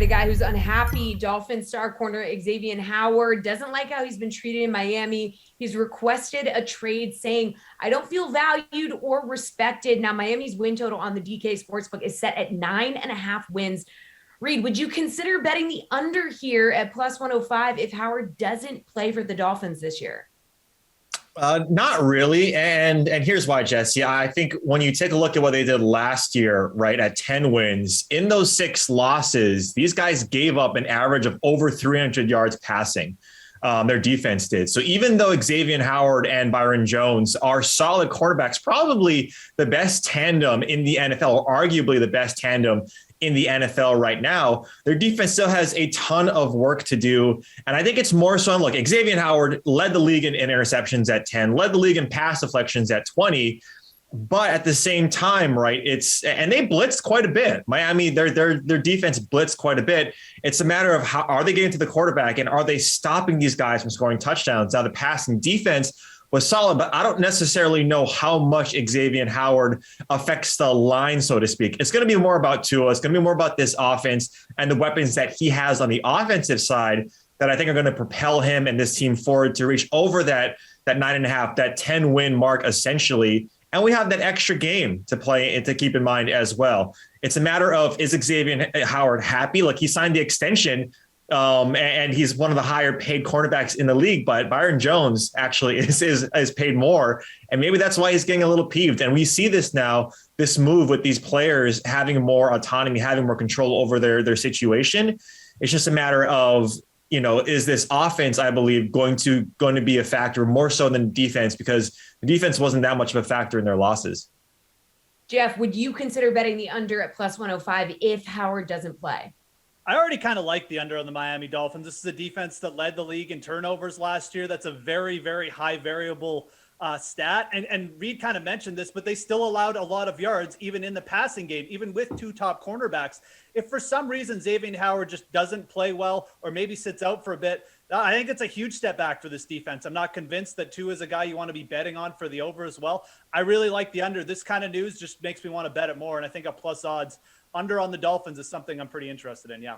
a guy who's unhappy. Dolphin star corner Xavier Howard doesn't like how he's been treated in Miami. He's requested a trade saying, I don't feel valued or respected. Now, Miami's win total on the DK Sportsbook is set at 9.5 wins. Reid, would you consider betting the under here at plus 105 if Howard doesn't play for the Dolphins this year? Not really. And here's why, Jesse. I think when you take a look at what they did last year, right, at 10 wins, in those 6 losses, these guys gave up an average of over 300 yards passing. Their defense did. So even though Xavier Howard and Byron Jones are solid quarterbacks, probably the best tandem in the NFL, or arguably the best tandem in the NFL right now, their defense still has a ton of work to do. And I think it's more so on, look, Xavier Howard led the league in interceptions at 10, led the league in pass deflections at 20. But at the same time, right, and they blitzed quite a bit. Miami, their defense blitzed quite a bit. It's a matter of how are they getting to the quarterback and are they stopping these guys from scoring touchdowns? Now, the passing defense was solid, but I don't necessarily know how much Xavier Howard affects the line, so to speak. It's going to be more about Tua. It's going to be more about this offense and the weapons that he has on the offensive side that I think are going to propel him and this team forward to reach over that 9.5, that 10 win mark, essentially. And we have that extra game to play and to keep in mind as well. It's a matter of, is Xavier Howard happy? Like, he signed the extension, and he's one of the higher paid cornerbacks in the league, but Byron Jones actually is paid more. And maybe that's why he's getting a little peeved. And we see this now, this move with these players having more autonomy, having more control over their situation. It's just a matter of, is this offense, I believe, going to be a factor more so than defense, because the defense wasn't that much of a factor in their losses. Geoff, would you consider betting the under at plus 105 if Howard doesn't play? I already kind of like the under on the Miami Dolphins. This is a defense that led the league in turnovers last year. That's a very, very high variable stat. And Reid kind of mentioned this, but they still allowed a lot of yards, even in the passing game, even with 2 top cornerbacks. If for some reason Xavier Howard just doesn't play well, or maybe sits out for a bit, I think it's a huge step back for this defense. I'm not convinced that Tua is a guy you want to be betting on for the over as well. I really like the under. This kind of news just makes me want to bet it more. And I think a plus odds under on the Dolphins is something I'm pretty interested in. Yeah.